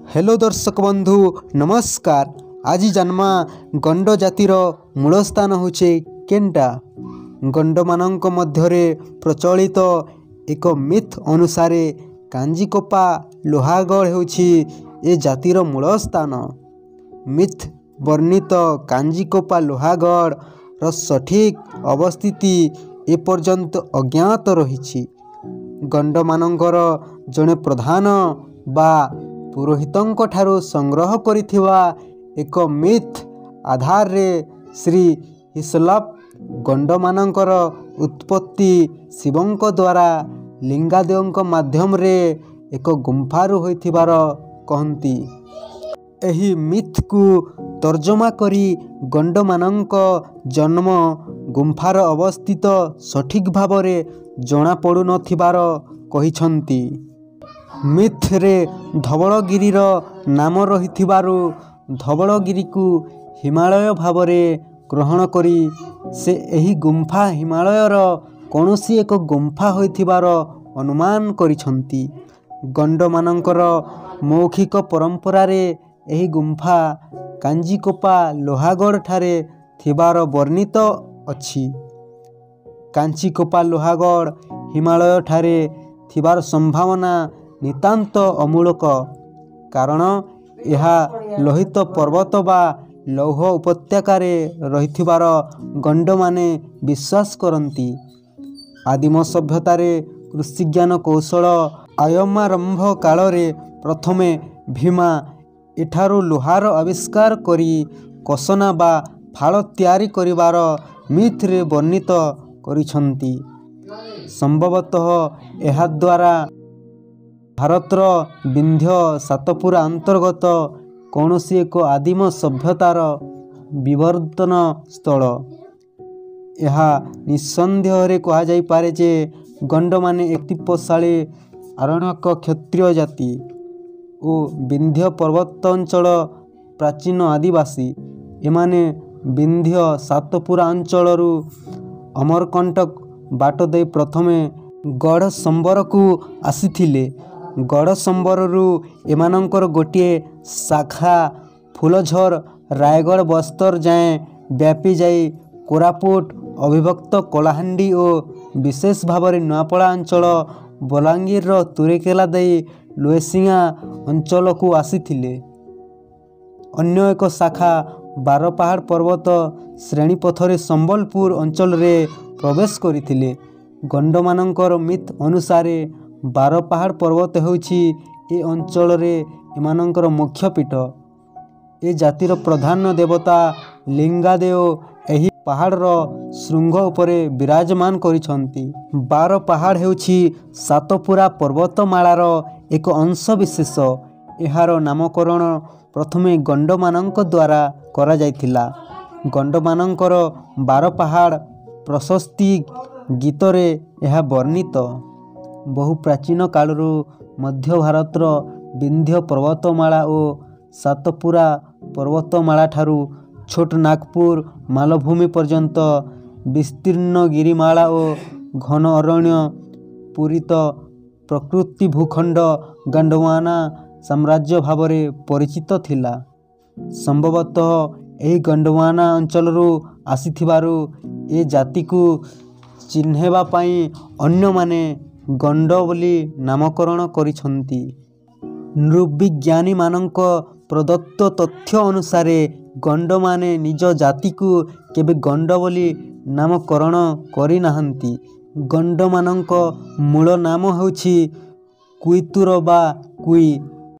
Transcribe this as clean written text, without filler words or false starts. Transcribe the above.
Hello दर्शक बंधु नमस्कार। आज जन्मा गंड जातिर मूल स्थान होचे केनटा। गंड मानक मध्यरे प्रचलित एक मिथ अनुसार कांजीकोपा लोहागढ़ होची ए जातिर मूल स्थान। मिथ वर्णित कांजीकोपा लोहागढ़ रो सठिक अवस्थिति एपर्यंत अज्ञात रही। गंड मानकर जड़े प्रधान बा पुरोहितंक ठारू संग्रह करिथिवा एक मिथ आधार रे श्री हिस्लप गंड मानकर उत्पत्ति शिवंक द्वारा लिंगादेवंक माध्यम रे एक गुंफारू होइथिबार कहंती। एही मिथ को तर्जमा करी गंड मानक जन्म गुंफार अवस्थित सठिक भावरे जना पड़ु नथिबार कहिछंती। मिथ रे धवलगिरीर नाम रहिथिबारु धवलगिरी को हिमालय भावरे ग्रहण करी से एही गुंफा हिमालयर कौनसी एक गुंफा होइथिबार अनुमान करिछंती। गंड मानकर मौखिक परंपरा रे एही गुंफा कांजीकोपा लोहागढ़ ठारे थिबार वर्णित अछि। कांचीकोपा लोहागढ़ हिमालय ठारे थिबार संभावना नितांत अमूलक, कारण यह लोहित पर्वत बा लौह उपत्यकारे रहिथिबार गंड माने विश्वास करती। आदिम सभ्यतारे कृषिज्ञान कौशल आयमारंभ कालरे प्रथमे भीमा एठारू लोहार आविष्कार करी कसना बा फाड़ तैयारी करिबार मिथ रे वर्णित करिछंती। संभवतः एहा द्वारा भारतर विंध्य सातपुरा अंतर्गत कौनसी एक आदिम सभ्यतार विवर्तन स्थल। यह निसंदेह कहा जाई पारे जे गंड माने एकतिपशाली आरण्यक क्षत्रिय जाति और विंध्य पर्वत अंचल प्राचीन आदिवासी। एमाने विंध्य सातपुरा अंचलरू अमरकंटक बाट दे प्रथमे गढ़ संबर को आसीथिले। गढ़ संबररू एमानंकर गोटे शाखा फूलझर रायगढ़ बस्तर जाए व्यापी जाई कोरापुट अविभक्त कलाहांडी और विशेष भाव में नुआपड़ा अंचल बलांगीर तुरेकेला दे लुएसिंगा अंचल को आसीथिले। अन्य एक शाखा बारपहाड़ पर्वत श्रेणीपथरे संबलपुर अंचल रे प्रवेश करिथिले। गंड मानकर मिथ अनुसार बारपहाड़ पर्वत होउछि ए अंचल रे एमानंकर मुख्य पीठ। ए जातिर प्रधान देवता लिंगादेव एही पहाड़ श्रृंग उपरे विराजमान करिछंती। बारपहाड़ हेउछि सातपुरा पर्वतमालार एक अंश विशेष। एहार नामकरण प्रथमे गंड मानक द्वारा करा जायथिला। गंड मानकर बारपहाड़ प्रशस्ति गीतरे यह वर्णित। बहु प्राचीन कालरू मध्य भारतर विंध्य पर्वतमाला और सातपुरा पर्वतमाला ठारू छोट नागपुर मालभूमि पर्यंत विस्तीर्ण गिरिमाला और घन अरण्य पूरित प्रकृति भूखंड गंडवाना साम्राज्य भावरे परिचित थिला। संभवतः एही गंडवाना अंचलरू आसीथिबारु ए जाति को चिन्हेबा पाई अन्य माने गंड बोली नामकरण करिछंती। नृविज्ञानी मानक प्रदत्त तथ्य अनुसार गंड माने निज जाति को केबे गंड बोली नामकरण करि नाहंती। गंड मानक मूल नाम होछि कुइतुर बा कुई।